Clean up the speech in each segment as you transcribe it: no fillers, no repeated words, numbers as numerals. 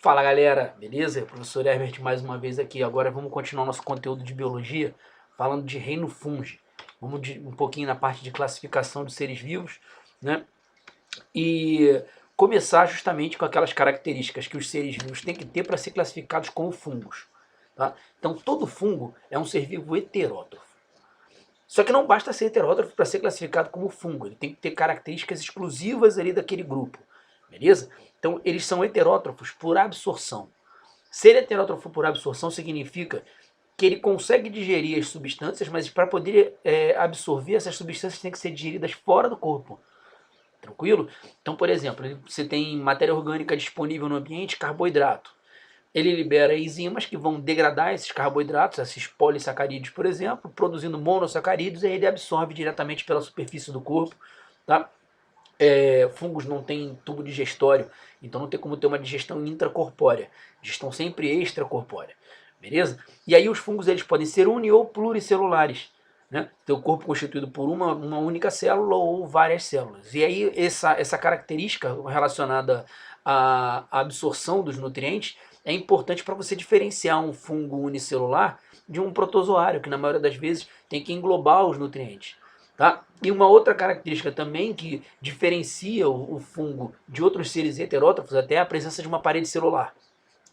Fala galera, beleza? Professor Herbert mais uma vez aqui. Agora vamos continuar nosso conteúdo de biologia falando de reino fungi. Vamos um pouquinho na parte de classificação de seres vivos, né? E começar justamente com aquelas características que os seres vivos têm que ter para ser classificados como fungos. Tá? Então todo fungo é um ser vivo heterótrofo. Só que não basta ser heterótrofo para ser classificado como fungo, ele tem que ter características exclusivas ali daquele grupo, beleza? Então eles são heterótrofos por absorção. Ser heterótrofo por absorção significa que ele consegue digerir as substâncias, mas para poder absorver essas substâncias tem que ser digeridas fora do corpo. Tranquilo? Então, por exemplo, você tem matéria orgânica disponível no ambiente, carboidrato. Ele libera enzimas que vão degradar esses carboidratos, esses polissacarídeos, por exemplo, produzindo monossacarídeos, e aí ele absorve diretamente pela superfície do corpo. Tá? Fungos não têm tubo digestório, então não tem como ter uma digestão intracorpórea. Digestão sempre extracorpórea. Beleza? E aí os fungos eles podem ser uni ou pluricelulares. Né? Ter o corpo constituído por uma única célula ou várias células. E aí essa característica relacionada à absorção dos nutrientes é importante para você diferenciar um fungo unicelular de um protozoário, que na maioria das vezes tem que englobar os nutrientes. Tá? E uma outra característica também que diferencia o fungo de outros seres heterótrofos até é a presença de uma parede celular.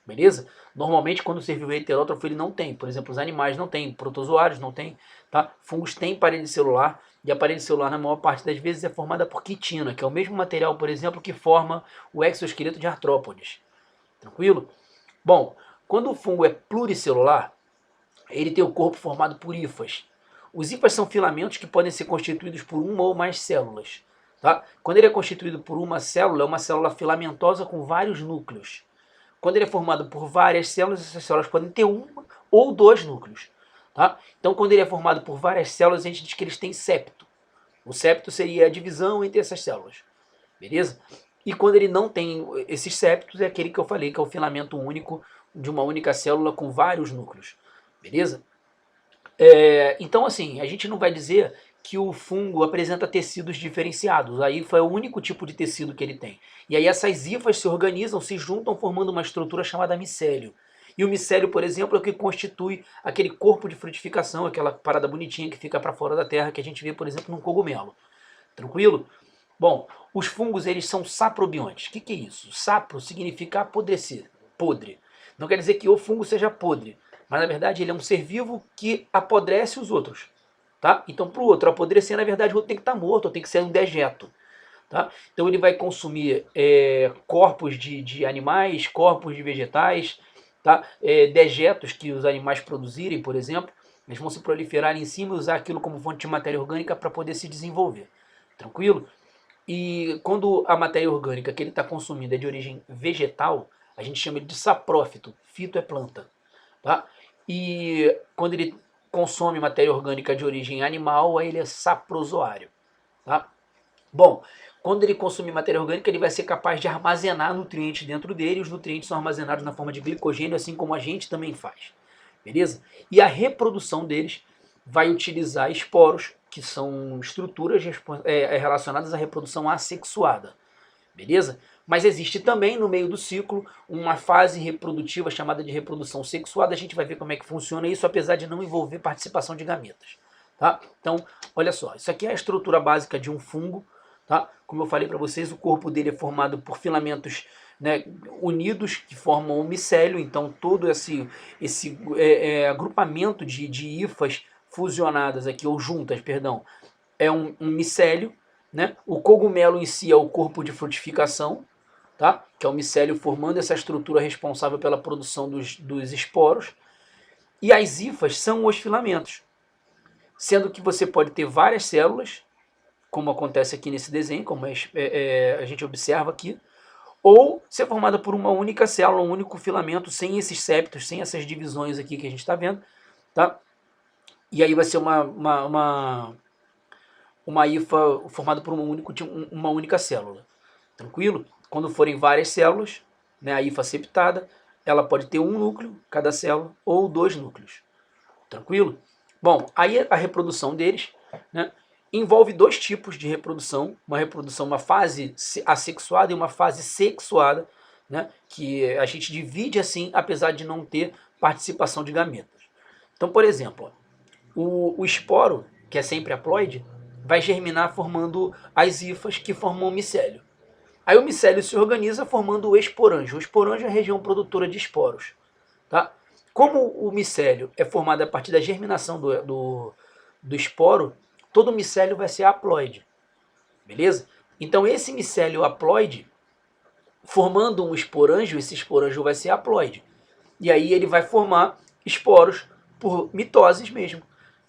Beleza? Normalmente quando o ser vivo é heterótrofo ele não tem. Por exemplo, os animais não têm, protozoários não têm. Tá? Fungos têm parede celular e a parede celular na maior parte das vezes é formada por quitina, que é o mesmo material, por exemplo, que forma o exoesqueleto de artrópodes. Tranquilo? Bom, quando o fungo é pluricelular, ele tem o corpo formado por hifas. Os hifas são filamentos que podem ser constituídos por uma ou mais células. Tá? Quando ele é constituído por uma célula, é uma célula filamentosa com vários núcleos. Quando ele é formado por várias células, essas células podem ter uma ou dois núcleos. Tá? Então, quando ele é formado por várias células, a gente diz que eles têm septo. O septo seria a divisão entre essas células. Beleza? E quando ele não tem esses septos, é aquele que eu falei, que é o filamento único de uma única célula com vários núcleos. Beleza? Então, assim, a gente não vai dizer que o fungo apresenta tecidos diferenciados. A hifa é o único tipo de tecido que ele tem. E aí essas hifas se organizam, se juntam, formando uma estrutura chamada micélio. E o micélio, por exemplo, é o que constitui aquele corpo de frutificação, aquela parada bonitinha que fica para fora da terra, que a gente vê, por exemplo, num cogumelo. Tranquilo? Bom, os fungos eles são saprobiontes. O que é isso? Sapro significa apodrecer, podre. Não quer dizer que o fungo seja podre, mas na verdade ele é um ser vivo que apodrece os outros. Tá? Então, para o outro apodrecer, na verdade, o outro tem que estar morto, ou tem que ser um dejeto. Tá? Então, ele vai consumir corpos de animais, corpos de vegetais, tá? Dejetos que os animais produzirem, por exemplo. Eles vão se proliferar em cima e usar aquilo como fonte de matéria orgânica para poder se desenvolver. Tranquilo? E quando a matéria orgânica que ele está consumindo é de origem vegetal, a gente chama ele de saprófito. Fito é planta. Tá? E quando ele consome matéria orgânica de origem animal, aí ele é saprozoário. Tá? Bom, quando ele consumir matéria orgânica, ele vai ser capaz de armazenar nutrientes dentro dele, e os nutrientes são armazenados na forma de glicogênio, assim como a gente também faz. Beleza? E a reprodução deles vai utilizar esporos, que são estruturas relacionadas à reprodução assexuada. Beleza? Mas existe também no meio do ciclo uma fase reprodutiva chamada de reprodução sexuada. A gente vai ver como é que funciona isso, apesar de não envolver participação de gametas. Tá? Então, olha só, isso aqui é a estrutura básica de um fungo. Tá? Como eu falei para vocês, o corpo dele é formado por filamentos, né, unidos que formam um micélio. Então, todo esse agrupamento de hifas fusionadas aqui, ou juntas, perdão, é um micélio. Né? O cogumelo em si é o corpo de frutificação, tá? Que é o micélio formando essa estrutura responsável pela produção dos esporos. E as hifas são os filamentos, sendo que você pode ter várias células, como acontece aqui nesse desenho, como a gente observa aqui, ou ser formada por uma única célula, um único filamento, sem esses septos, sem essas divisões aqui que a gente está vendo. Tá? E aí vai ser uma hifa formada por uma única célula. Tranquilo? Quando forem várias células, né, a hifa septada, ela pode ter um núcleo, cada célula, ou dois núcleos. Tranquilo? Bom, aí a reprodução deles, né, envolve dois tipos de reprodução. Uma fase assexuada e uma fase sexuada. né? Que a gente divide assim, apesar de não ter participação de gametas. Então, por exemplo, o esporo, que é sempre haploide, vai germinar formando as hifas que formam o micélio. Aí o micélio se organiza formando o esporângio. O esporângio é a região produtora de esporos. Tá? Como o micélio é formado a partir da germinação do esporo, todo micélio vai ser haploide. Beleza? Então esse micélio haploide, formando um esporângio, esse esporângio vai ser haploide. E aí ele vai formar esporos por mitoses mesmo.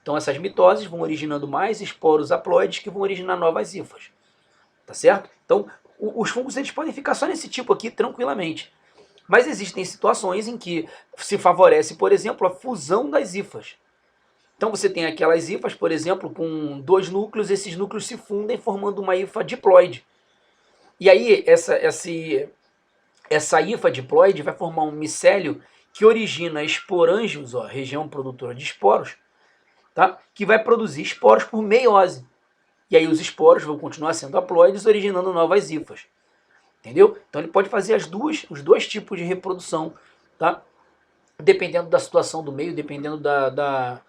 Então essas mitoses vão originando mais esporos haploides que vão originar novas hifas. Tá certo? Então os fungos eles podem ficar só nesse tipo aqui tranquilamente. Mas existem situações em que se favorece, por exemplo, a fusão das hifas. Então você tem aquelas hifas, por exemplo, com dois núcleos, esses núcleos se fundem formando uma hifa diploide. E aí essa hifa diploide vai formar um micélio que origina esporângios, ó, região produtora de esporos, tá? Que vai produzir esporos por meiose. E aí os esporos vão continuar sendo haploides, originando novas hifas. Entendeu? Então ele pode fazer os dois tipos de reprodução, tá? Dependendo da situação do meio, dependendo da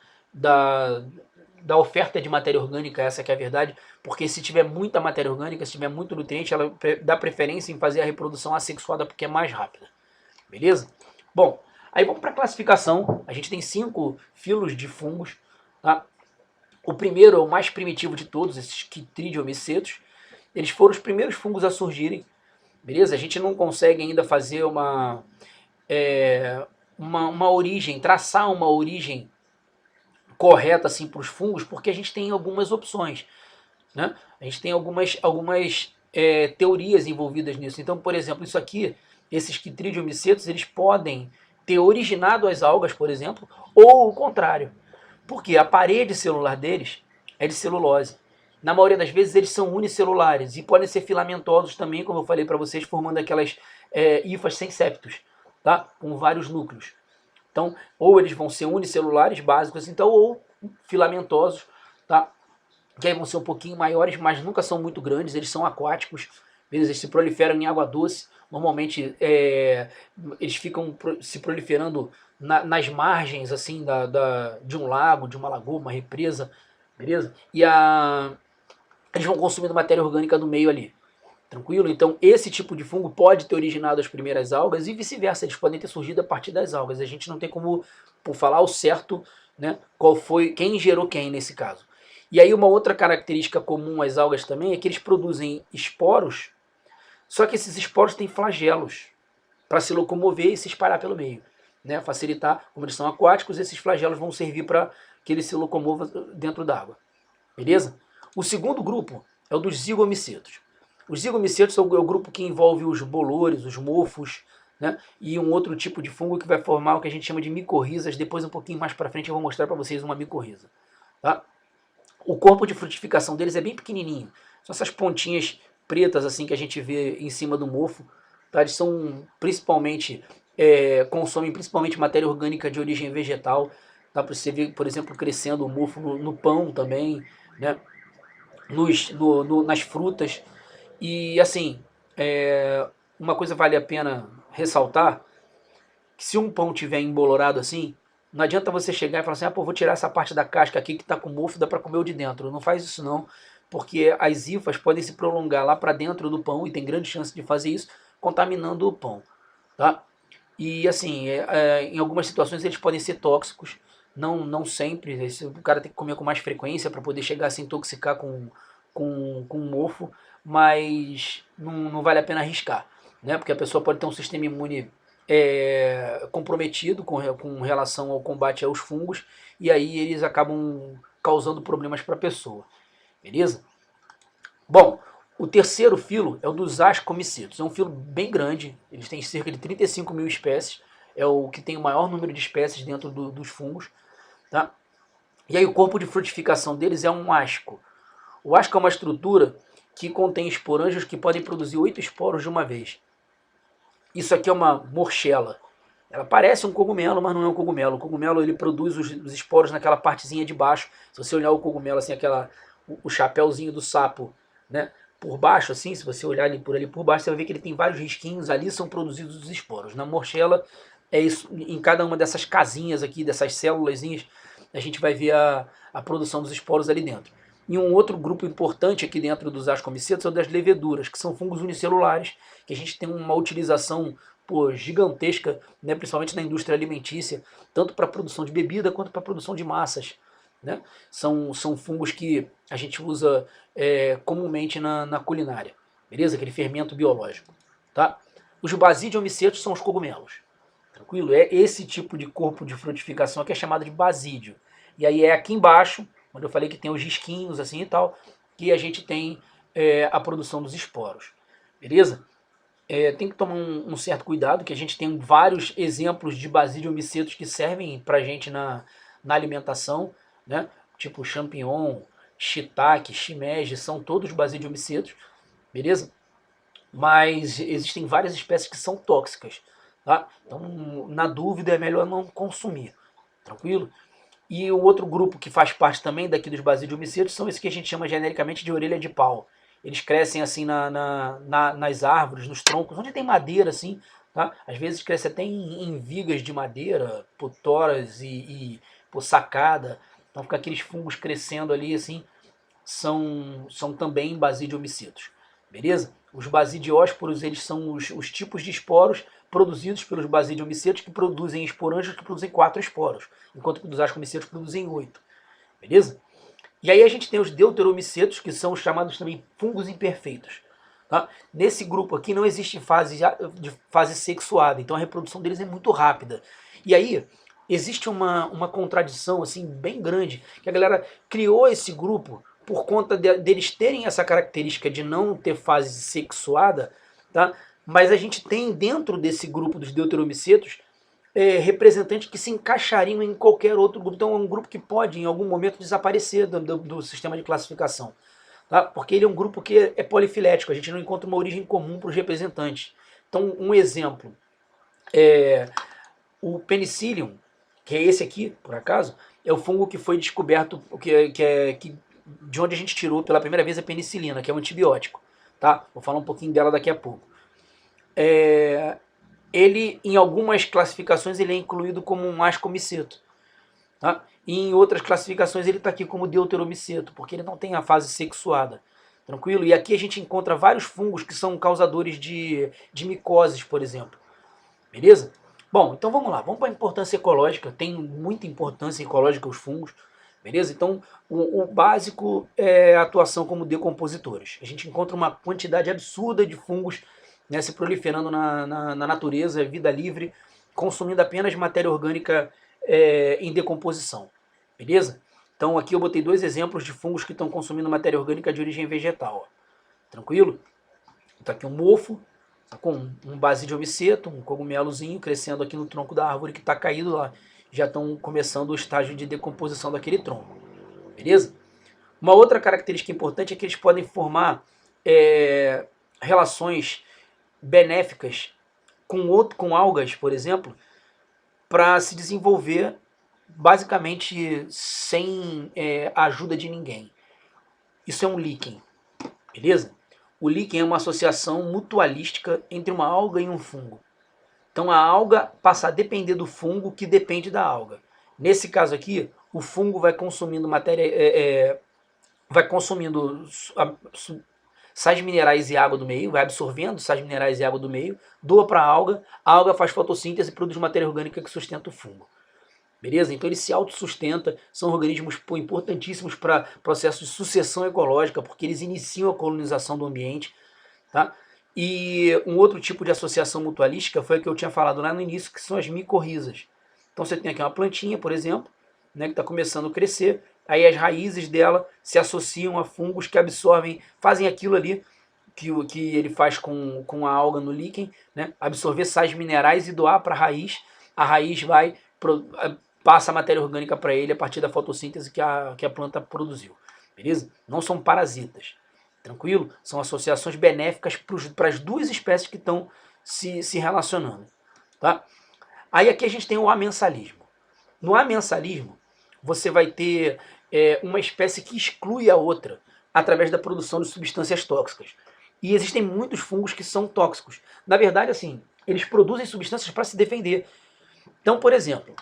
oferta de matéria orgânica, essa que é a verdade, porque se tiver muita matéria orgânica, se tiver muito nutriente, ela dá preferência em fazer a reprodução assexuada porque é mais rápida. Beleza? Bom, aí vamos para a classificação. A gente tem 5 filos de fungos, tá? O primeiro é o mais primitivo de todos, esses Chytridiomycetos. Eles foram os primeiros fungos a surgirem. Beleza? A gente não consegue ainda fazer uma origem, traçar uma origem correta assim, para os fungos, porque a gente tem algumas opções. Né? A gente tem algumas teorias envolvidas nisso. Então, por exemplo, isso aqui, esses Chytridiomycetos, eles podem ter originado as algas, por exemplo, ou o contrário. Porque a parede celular deles é de celulose. Na maioria das vezes eles são unicelulares e podem ser filamentosos também, como eu falei para vocês, formando aquelas hifas sem septos, tá? Com vários núcleos. Então, ou eles vão ser unicelulares básicos, então, ou filamentosos, tá? Que aí vão ser um pouquinho maiores, mas nunca são muito grandes, eles são aquáticos, eles se proliferam em água doce. Normalmente eles ficam se proliferando nas margens assim de um lago, de uma lagoa, uma represa, beleza? E eles vão consumindo matéria orgânica do meio ali, tranquilo? Então esse tipo de fungo pode ter originado as primeiras algas e vice-versa, eles podem ter surgido a partir das algas. A gente não tem como por falar o certo, né, quem gerou quem nesse caso. E aí uma outra característica comum às algas também é que eles produzem esporos, só que esses esporos têm flagelos para se locomover e se espalhar pelo meio. Né? Facilitar, como eles são aquáticos, esses flagelos vão servir para que ele se locomova dentro d'água. Beleza? O segundo grupo é o dos zigomycetos. Os zigomycetos é o grupo que envolve os bolores, os mofos, né? E um outro tipo de fungo que vai formar o que a gente chama de micorrizas. Depois, um pouquinho mais para frente, eu vou mostrar para vocês uma micorriza. Tá? O corpo de frutificação deles é bem pequenininho. São essas pontinhas pretas assim que a gente vê em cima do mofo. Tá? Eles são principalmente, consomem principalmente matéria orgânica de origem vegetal. Dá para você ver, por exemplo, crescendo o mofo no pão também, né? Nas frutas. E assim, uma coisa vale a pena ressaltar, que se um pão tiver embolorado assim, não adianta você chegar e falar assim, pô, vou tirar essa parte da casca aqui que está com mofo, dá para comer o de dentro. Não faz isso não, porque as hifas podem se prolongar lá para dentro do pão, e tem grande chance de fazer isso, contaminando o pão. Tá? E assim, em algumas situações eles podem ser tóxicos, não sempre, o cara tem que comer com mais frequência para poder chegar a se intoxicar com mofo, mas não vale a pena arriscar, né? Porque a pessoa pode ter um sistema imune comprometido com relação ao combate aos fungos, e aí eles acabam causando problemas para a pessoa, beleza? Bom, o terceiro filo é o dos ascomycetos, é um filo bem grande, eles têm cerca de 35 mil espécies, é o que tem o maior número de espécies dentro dos fungos, tá? E aí o corpo de frutificação deles é um asco. O asco é uma estrutura que contém esporângios que podem produzir 8 esporos de uma vez. Isso aqui é uma morchela. Ela parece um cogumelo, mas não é um cogumelo. O cogumelo ele produz os esporos naquela partezinha de baixo. Se você olhar o cogumelo, assim, o chapéuzinho do sapo, né? por baixo, assim, se você olhar ali por baixo, você vai ver que ele tem vários risquinhos, ali são produzidos os esporos. Na Morchella, é isso, em cada uma dessas casinhas aqui, dessas célulazinhas, a gente vai ver a produção dos esporos ali dentro. E um outro grupo importante aqui dentro dos ascomicetos é o das leveduras, que são fungos unicelulares, que a gente tem uma utilização gigantesca, né, principalmente na indústria alimentícia, tanto para a produção de bebida quanto para a produção de massas. Né? São fungos que a gente usa comumente na culinária, beleza? Aquele fermento biológico. Tá? Os basidiomicetos são os cogumelos. Tranquilo? É esse tipo de corpo de frutificação que é chamado de basídio. E aí é aqui embaixo, onde eu falei que tem os risquinhos assim e tal, que a gente tem a produção dos esporos. Beleza? Tem que tomar um certo cuidado, que a gente tem vários exemplos de basidiomicetos que servem pra gente na alimentação, né? Tipo champignon, shiitake, shimeji, são todos basidiomicetos, beleza? Mas existem várias espécies que são tóxicas, tá? Então, na dúvida, é melhor não consumir, tranquilo? E o outro grupo que faz parte também daqui dos basidiomicetos são esses que a gente chama genericamente de orelha de pau. Eles crescem assim nas árvores, nos troncos, onde tem madeira assim, tá? Às vezes cresce até em vigas de madeira, por toras e por sacada. Então fica aqueles fungos crescendo ali assim, são também basidiomicetos, beleza? Os basidiósporos, eles são os tipos de esporos produzidos pelos basidiomicetos, que produzem esporângios que produzem 4 esporos, enquanto que os ascomicetos produzem 8, beleza? E aí a gente tem os deuteromicetos, que são chamados também fungos imperfeitos. Tá? Nesse grupo aqui não existe fase sexuada, então a reprodução deles é muito rápida. E aí existe uma contradição assim bem grande, que a galera criou esse grupo por conta deles terem essa característica de não ter fase sexuada, tá? Mas a gente tem dentro desse grupo dos deuteromicetos representantes que se encaixariam em qualquer outro grupo. Então é um grupo que pode, em algum momento, desaparecer do sistema de classificação. Tá? Porque ele é um grupo que é polifilético, a gente não encontra uma origem comum para os representantes. Então, um exemplo, o Penicillium, que é esse aqui, por acaso, é o fungo que foi descoberto, de onde a gente tirou pela primeira vez a penicilina, que é um antibiótico. Tá? Vou falar um pouquinho dela daqui a pouco. Ele, em algumas classificações, ele é incluído como um ascomiceto. Tá? E em outras classificações ele está aqui como deuteromiceto, porque ele não tem a fase sexuada. Tranquilo? E aqui a gente encontra vários fungos que são causadores de micoses, por exemplo. Beleza? Bom, então vamos lá. Vamos para a importância ecológica. Tem muita importância ecológica os fungos. Beleza? Então, o básico é a atuação como decompositores. A gente encontra uma quantidade absurda de fungos, né, se proliferando na natureza, vida livre, consumindo apenas matéria orgânica em decomposição. Beleza? Então aqui eu botei 2 exemplos de fungos que estão consumindo matéria orgânica de origem vegetal. Ó. Tranquilo? Então aqui um mofo, tá com um basidiomiceto, um cogumelozinho crescendo aqui no tronco da árvore que está caído lá. Já estão começando o estágio de decomposição daquele tronco. Beleza? Uma outra característica importante é que eles podem formar relações benéficas com algas, por exemplo, para se desenvolver basicamente sem a ajuda de ninguém. Isso é um líquen, beleza? O líquen é uma associação mutualística entre uma alga e um fungo. Então a alga passa a depender do fungo, que depende da alga. Nesse caso aqui, o fungo vai consumindo sais minerais e água do meio, vai absorvendo sais minerais e água do meio, doa para a alga faz fotossíntese e produz matéria orgânica que sustenta o fungo. Beleza? Então ele se autossustenta, são organismos importantíssimos para processo de sucessão ecológica, porque eles iniciam a colonização do ambiente. Tá? E um outro tipo de associação mutualística foi o que eu tinha falado lá no início, que são as micorrizas. Então você tem aqui uma plantinha, por exemplo, né, que está começando a crescer, aí as raízes dela se associam a fungos que absorvem, fazem aquilo ali que ele faz com a alga no líquen, né, absorver sais minerais e doar para a raiz vai, passa a matéria orgânica para ele a partir da fotossíntese que a planta produziu, beleza? Não são parasitas, tranquilo? São associações benéficas para as duas espécies que estão se relacionando, tá? Aí aqui a gente tem o amensalismo. No amensalismo, você vai ter uma espécie que exclui a outra. através da produção de substâncias tóxicas. E existem muitos fungos que são tóxicos. Na verdade, assim, eles produzem substâncias para se defender. Então, por exemplo,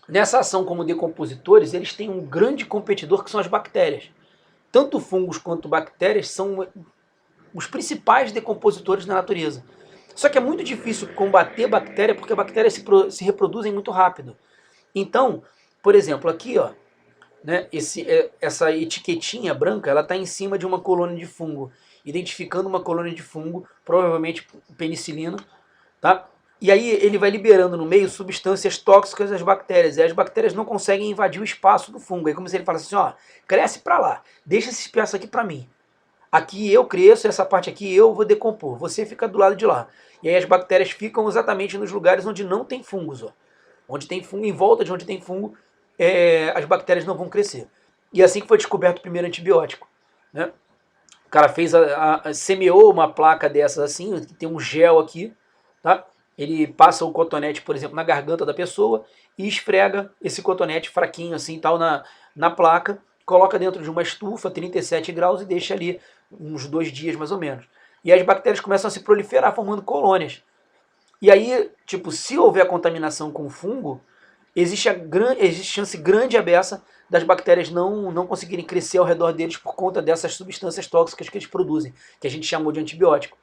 nessa ação como decompositores, eles têm um grande competidor que são as bactérias. Tanto fungos quanto bactérias são os principais decompositores na natureza. Só que é muito difícil combater bactéria porque bactérias se reproduzem muito rápido. Então, por exemplo, aqui, ó, né, essa etiquetinha branca, ela está em cima de uma colônia de fungo, identificando uma colônia de fungo, provavelmente penicilina, tá? E aí ele vai liberando no meio substâncias tóxicas às bactérias, e as bactérias não conseguem invadir o espaço do fungo. É como se ele falasse assim, ó, cresce para lá, deixa esse espaço aqui para mim. Aqui eu cresço, essa parte aqui eu vou decompor, você fica do lado de lá. E aí as bactérias ficam exatamente nos lugares onde não tem fungos, ó. Onde tem fungo, em volta de onde tem fungo, as bactérias não vão crescer. E assim que foi descoberto o primeiro antibiótico, né? O cara semeou uma placa dessas assim, tem um gel aqui, tá? Ele passa o cotonete, por exemplo, na garganta da pessoa e esfrega esse cotonete fraquinho assim tal na placa, coloca dentro de uma estufa, 37 graus e deixa ali uns 2 dias mais ou menos. E as bactérias começam a se proliferar formando colônias. E aí, tipo, se houver contaminação com fungo, existe chance grande e beça das bactérias não conseguirem crescer ao redor deles por conta dessas substâncias tóxicas que eles produzem, que a gente chamou de antibiótico.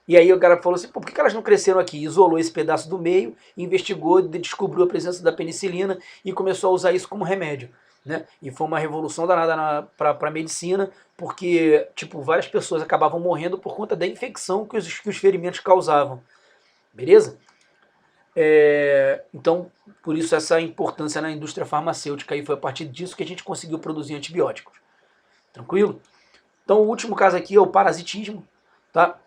E aí o cara falou assim, por que elas não cresceram aqui? Isolou esse pedaço do meio, investigou, descobriu a presença da penicilina e começou a usar isso como remédio. Né? E foi uma revolução danada para a medicina, porque tipo, várias pessoas acabavam morrendo por conta da infecção que os ferimentos causavam. Beleza? Então, por isso essa importância na indústria farmacêutica, e foi a partir disso que a gente conseguiu produzir antibióticos. Tranquilo? Então o último caso aqui é o parasitismo, tá?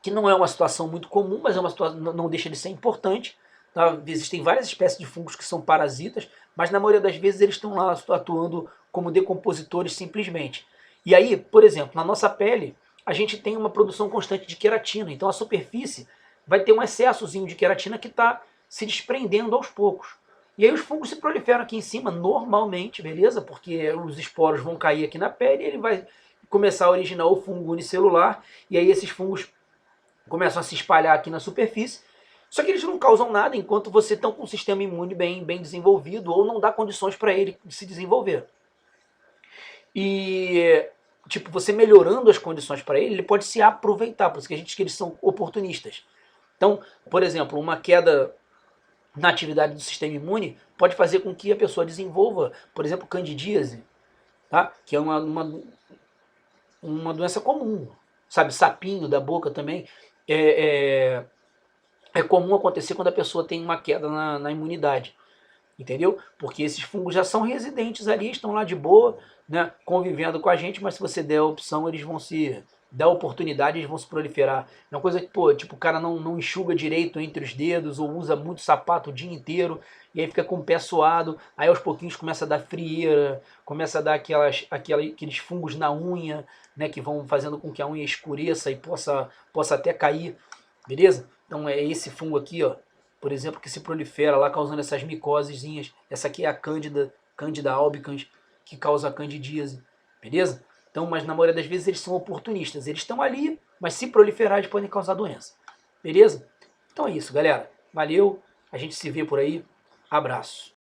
Que não é uma situação muito comum, mas é uma situação, não deixa de ser importante. Tá? Existem várias espécies de fungos que são parasitas, mas na maioria das vezes eles estão lá atuando como decompositores simplesmente. E aí, por exemplo, na nossa pele, a gente tem uma produção constante de queratina, então a superfície vai ter um excessozinho de queratina que está se desprendendo aos poucos. E aí os fungos se proliferam aqui em cima normalmente, beleza? Porque os esporos vão cair aqui na pele e ele vai começar a originar o fungo unicelular, e aí esses fungos começam a se espalhar aqui na superfície, só que eles não causam nada enquanto você está com um sistema imune bem desenvolvido ou não dá condições para ele se desenvolver. E tipo, você melhorando as condições para ele pode se aproveitar, por isso que a gente diz que eles são oportunistas. Então, por exemplo, uma queda na atividade do sistema imune pode fazer com que a pessoa desenvolva, por exemplo, candidíase, tá? Que é uma doença comum, sabe? Sapinho da boca também. É comum acontecer quando a pessoa tem uma queda na imunidade, entendeu? Porque esses fungos já são residentes ali, estão lá de boa, né, convivendo com a gente, mas se você der a opção, eles vão se dar oportunidade, eles vão se proliferar. É uma coisa que, pô, tipo, o cara não enxuga direito entre os dedos ou usa muito sapato o dia inteiro e aí fica com o pé suado, aí aos pouquinhos começa a dar frieira, começa a dar aqueles fungos na unha, né, que vão fazendo com que a unha escureça e possa até cair, beleza? Então é esse fungo aqui, ó, por exemplo, que se prolifera lá causando essas micosezinhas. Essa aqui é a Candida albicans, que causa a candidíase, beleza? Então, mas na maioria das vezes eles são oportunistas. Eles estão ali, mas se proliferar eles podem causar doença. Beleza? Então é isso, galera. Valeu, a gente se vê por aí. Abraço.